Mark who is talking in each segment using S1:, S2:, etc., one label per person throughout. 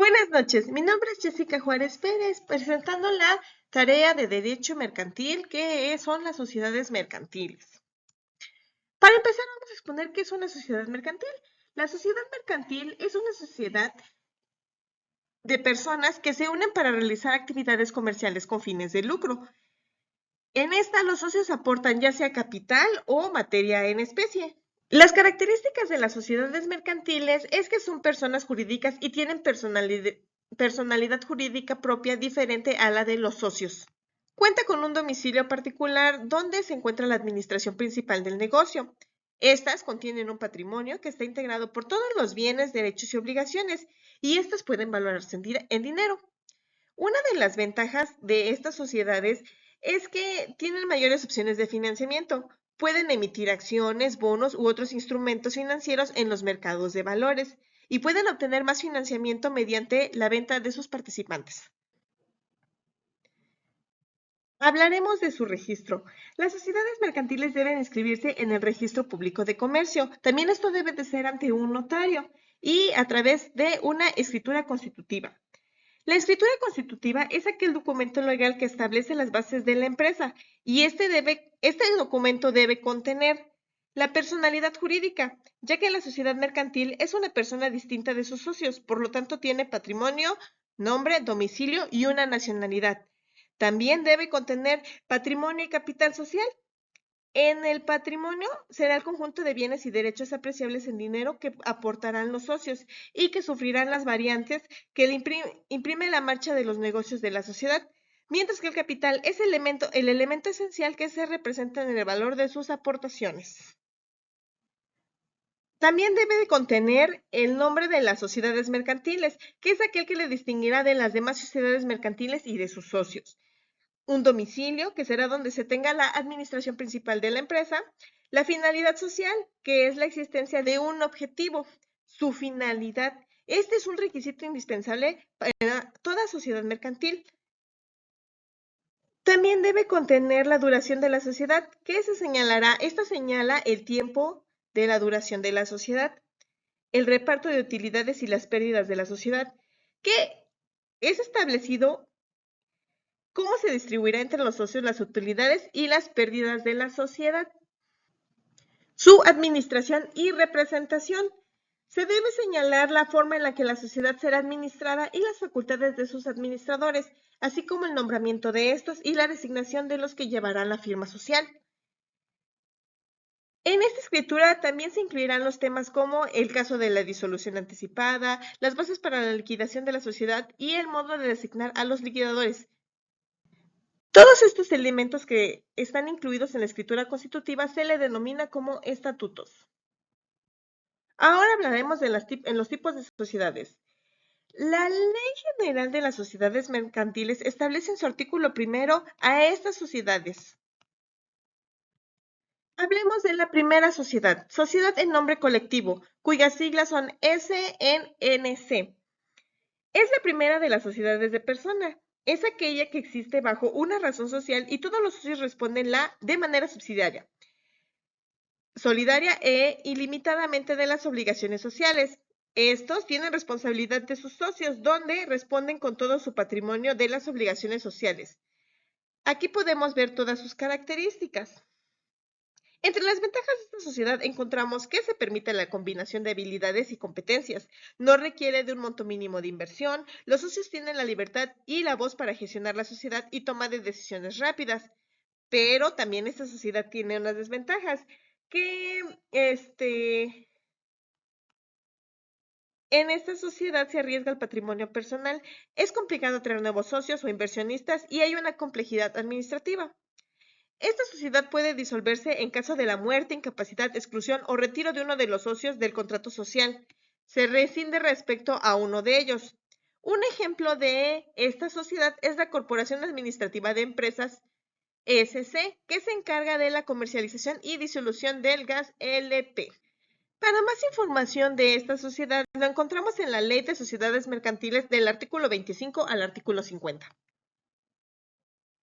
S1: Buenas noches, mi nombre es Jessica Juárez Pérez, presentando la tarea de Derecho Mercantil, que son las sociedades mercantiles. Para empezar, vamos a exponer qué es una sociedad mercantil. La sociedad mercantil es una sociedad de personas que se unen para realizar actividades comerciales con fines de lucro. En esta, los socios aportan ya sea capital o materia en especie. Las características de las sociedades mercantiles es que son personas jurídicas y tienen personalidad jurídica propia diferente a la de los socios. Cuenta con un domicilio particular donde se encuentra la administración principal del negocio. Estas contienen un patrimonio que está integrado por todos los bienes, derechos y obligaciones, y estas pueden valorarse en dinero. Una de las ventajas de estas sociedades es que tienen mayores opciones de financiamiento. Pueden emitir acciones, bonos u otros instrumentos financieros en los mercados de valores y pueden obtener más financiamiento mediante la venta de sus participantes. Hablaremos de su registro. Las sociedades mercantiles deben inscribirse en el Registro Público de Comercio. También esto debe de ser ante un notario y a través de una escritura constitutiva. La escritura constitutiva es aquel documento legal que establece las bases de la empresa y este documento debe contener la personalidad jurídica, ya que la sociedad mercantil es una persona distinta de sus socios, por lo tanto tiene patrimonio, nombre, domicilio y una nacionalidad. También debe contener patrimonio y capital social. En el patrimonio será el conjunto de bienes y derechos apreciables en dinero que aportarán los socios y que sufrirán las variantes que le imprime la marcha de los negocios de la sociedad, mientras que el capital es el elemento esencial que se representa en el valor de sus aportaciones. También debe de contener el nombre de las sociedades mercantiles, que es aquel que le distinguirá de las demás sociedades mercantiles y de sus socios. Un domicilio, que será donde se tenga la administración principal de la empresa, la finalidad social, que es la existencia de un objetivo, su finalidad. Este es un requisito indispensable para toda sociedad mercantil. También debe contener la duración de la sociedad, que se señalará, esta señala el tiempo de la duración de la sociedad, el reparto de utilidades y las pérdidas de la sociedad, que es establecido cómo se distribuirá entre los socios las utilidades y las pérdidas de la sociedad. Su administración y representación. Se debe señalar la forma en la que la sociedad será administrada y las facultades de sus administradores, así como el nombramiento de estos y la designación de los que llevarán la firma social. En esta escritura también se incluirán los temas como el caso de la disolución anticipada, las bases para la liquidación de la sociedad y el modo de designar a los liquidadores. Todos estos elementos que están incluidos en la escritura constitutiva se le denomina como estatutos. Ahora hablaremos de en los tipos de sociedades. La Ley General de las Sociedades Mercantiles establece en su artículo primero a estas sociedades. Hablemos de la primera sociedad, sociedad en nombre colectivo, cuyas siglas son SNNC. Es la primera de las sociedades de persona. Es aquella que existe bajo una razón social y todos los socios responden de manera subsidiaria, solidaria e ilimitadamente de las obligaciones sociales. Estos tienen responsabilidad de sus socios, donde responden con todo su patrimonio de las obligaciones sociales. Aquí podemos ver todas sus características. Entre las ventajas de esta sociedad encontramos que se permite la combinación de habilidades y competencias, no requiere de un monto mínimo de inversión, los socios tienen la libertad y la voz para gestionar la sociedad y toma de decisiones rápidas, pero también esta sociedad tiene unas desventajas, que en esta sociedad se arriesga el patrimonio personal, es complicado traer nuevos socios o inversionistas y hay una complejidad administrativa. Esta sociedad puede disolverse en caso de la muerte, incapacidad, exclusión o retiro de uno de los socios del contrato social. Se rescinde respecto a uno de ellos. Un ejemplo de esta sociedad es la Corporación Administrativa de Empresas SC, que se encarga de la comercialización y disolución del gas LP. Para más información de esta sociedad, lo encontramos en la Ley de Sociedades Mercantiles del artículo 25 al artículo 50.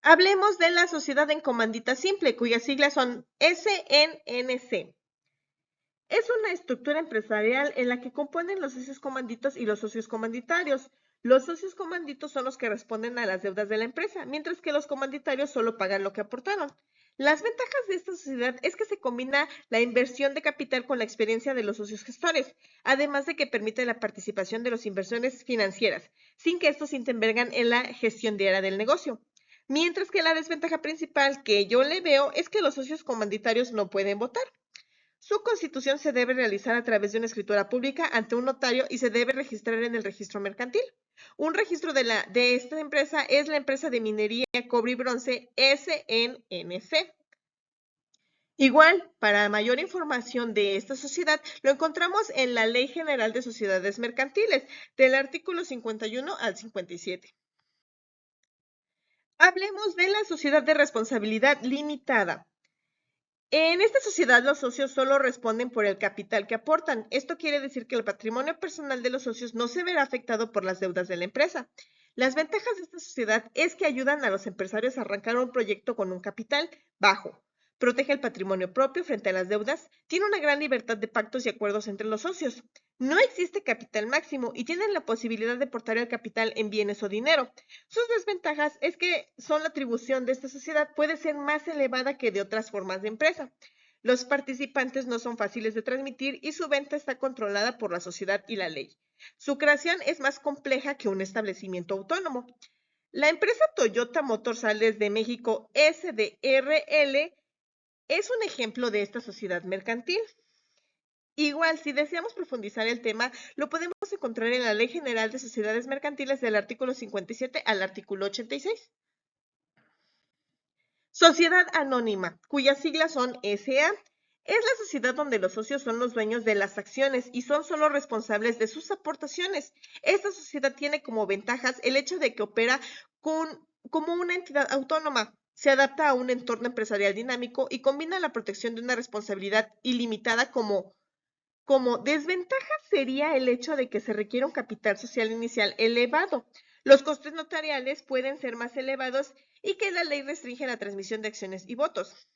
S1: Hablemos de la sociedad en comandita simple, cuyas siglas son SNNC. Es una estructura empresarial en la que componen los socios comanditos y los socios comanditarios. Los socios comanditos son los que responden a las deudas de la empresa, mientras que los comanditarios solo pagan lo que aportaron. Las ventajas de esta sociedad es que se combina la inversión de capital con la experiencia de los socios gestores, además de que permite la participación de las inversiones financieras, sin que estos intervengan en la gestión diaria del negocio. Mientras que la desventaja principal que yo le veo es que los socios comanditarios no pueden votar. Su constitución se debe realizar a través de una escritura pública ante un notario y se debe registrar en el registro mercantil. Un registro de esta empresa es la empresa de minería, cobre y bronce SNNC. Igual, para mayor información de esta sociedad, lo encontramos en la Ley General de Sociedades Mercantiles, del artículo 51 al 57. Hablemos de la sociedad de responsabilidad limitada. En esta sociedad los socios solo responden por el capital que aportan. Esto quiere decir que el patrimonio personal de los socios no se verá afectado por las deudas de la empresa. Las ventajas de esta sociedad es que ayudan a los empresarios a arrancar un proyecto con un capital bajo. Protege el patrimonio propio frente a las deudas, tiene una gran libertad de pactos y acuerdos entre los socios. No existe capital máximo y tienen la posibilidad de aportar el capital en bienes o dinero. Sus desventajas es que la atribución de esta sociedad puede ser más elevada que de otras formas de empresa. Los participantes no son fáciles de transmitir y su venta está controlada por la sociedad y la ley. Su creación es más compleja que un establecimiento autónomo. La empresa Toyota Motor Sales de México SDRL es un ejemplo de esta sociedad mercantil. Igual, si deseamos profundizar el tema, lo podemos encontrar en la Ley General de Sociedades Mercantiles del artículo 57 al artículo 86. Sociedad anónima, cuyas siglas son SA, es la sociedad donde los socios son los dueños de las acciones y son solo responsables de sus aportaciones. Esta sociedad tiene como ventajas el hecho de que opera como una entidad autónoma, se adapta a un entorno empresarial dinámico y combina la protección de una responsabilidad ilimitada como desventaja sería el hecho de que se requiere un capital social inicial elevado. Los costes notariales pueden ser más elevados y que la ley restringe la transmisión de acciones y votos.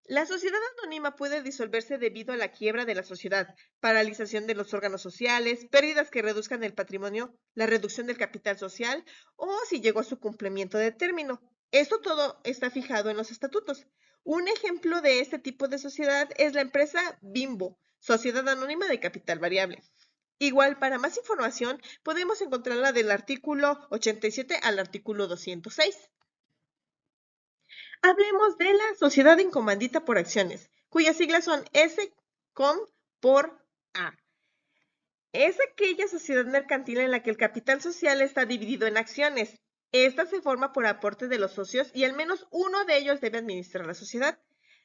S1: La sociedad anónima puede disolverse debido a la quiebra de la sociedad, paralización de los órganos sociales, pérdidas que reduzcan el patrimonio, la reducción del capital social o si llegó a su cumplimiento de término. Esto todo está fijado en los estatutos. Un ejemplo de este tipo de sociedad es la empresa Bimbo, Sociedad Anónima de Capital Variable. Igual, para más información, podemos encontrarla del artículo 87 al artículo 206. Hablemos de la sociedad en comandita por acciones, cuyas siglas son S-COM por A. Es aquella sociedad mercantil en la que el capital social está dividido en acciones. Esta se forma por aporte de los socios y al menos uno de ellos debe administrar la sociedad.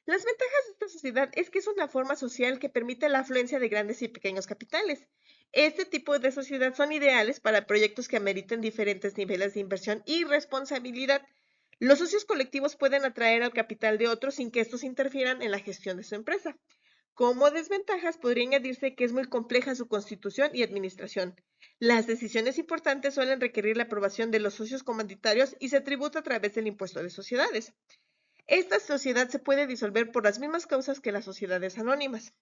S1: Las ventajas de esta sociedad es que es una forma social que permite la afluencia de grandes y pequeños capitales. Este tipo de sociedad son ideales para proyectos que ameriten diferentes niveles de inversión y responsabilidad. Los socios colectivos pueden atraer al capital de otros sin que estos interfieran en la gestión de su empresa. Como desventajas podría añadirse que es muy compleja su constitución y administración. Las decisiones importantes suelen requerir la aprobación de los socios comanditarios y se tributa a través del impuesto de sociedades. Esta sociedad se puede disolver por las mismas causas que las sociedades anónimas.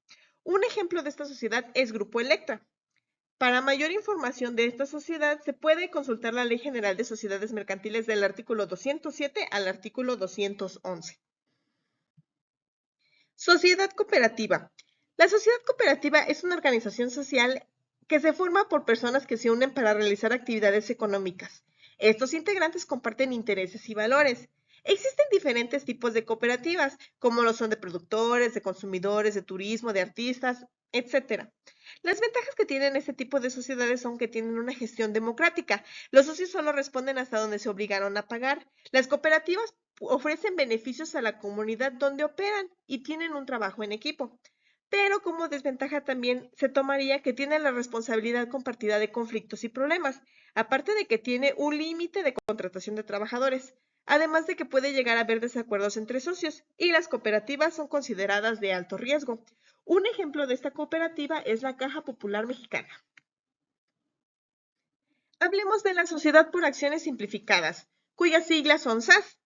S1: Un ejemplo de esta sociedad es Grupo Electra. Para mayor información de esta sociedad, se puede consultar la Ley General de Sociedades Mercantiles del artículo 207 al artículo 211. Sociedad cooperativa. La sociedad cooperativa es una organización social que se forma por personas que se unen para realizar actividades económicas. Estos integrantes comparten intereses y valores. Existen diferentes tipos de cooperativas, como lo son de productores, de consumidores, de turismo, de artistas, etc. Las ventajas que tienen este tipo de sociedades son que tienen una gestión democrática. Los socios solo responden hasta donde se obligaron a pagar. Las cooperativas ofrecen beneficios a la comunidad donde operan y tienen un trabajo en equipo. Pero como desventaja también se tomaría que tiene la responsabilidad compartida de conflictos y problemas, aparte de que tiene un límite de contratación de trabajadores, además de que puede llegar a haber desacuerdos entre socios y las cooperativas son consideradas de alto riesgo. Un ejemplo de esta cooperativa es la Caja Popular Mexicana. Hablemos de la Sociedad por Acciones Simplificadas, cuyas siglas son SAS.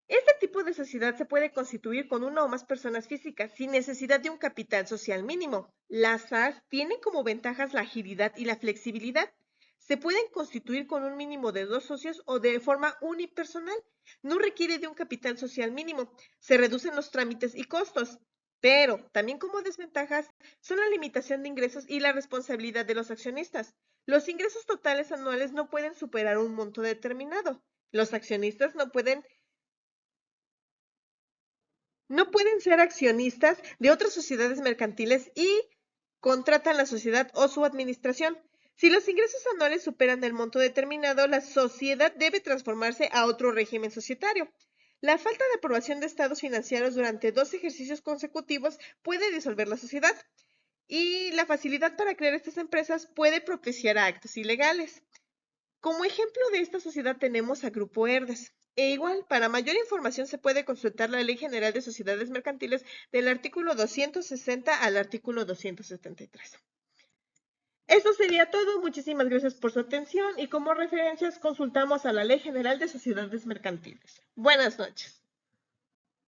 S1: Este tipo de sociedad se puede constituir con una o más personas físicas sin necesidad de un capital social mínimo. Las SAS tienen como ventajas la agilidad y la flexibilidad. Se pueden constituir con un mínimo de 2 socios o de forma unipersonal. No requiere de un capital social mínimo. Se reducen los trámites y costos. Pero también como desventajas son la limitación de ingresos y la responsabilidad de los accionistas. Los ingresos totales anuales no pueden superar un monto determinado. Los accionistas no pueden ser accionistas de otras sociedades mercantiles y contratan la sociedad o su administración. Si los ingresos anuales superan el monto determinado, la sociedad debe transformarse a otro régimen societario. La falta de aprobación de estados financieros durante 2 ejercicios consecutivos puede disolver la sociedad y la facilidad para crear estas empresas puede propiciar a actos ilegales. Como ejemplo de esta sociedad tenemos a Grupo Herdes. E igual, para mayor información se puede consultar la Ley General de Sociedades Mercantiles del artículo 260 al artículo 273. Esto sería todo. Muchísimas gracias por su atención y como referencias consultamos a la Ley General de Sociedades Mercantiles. Buenas noches.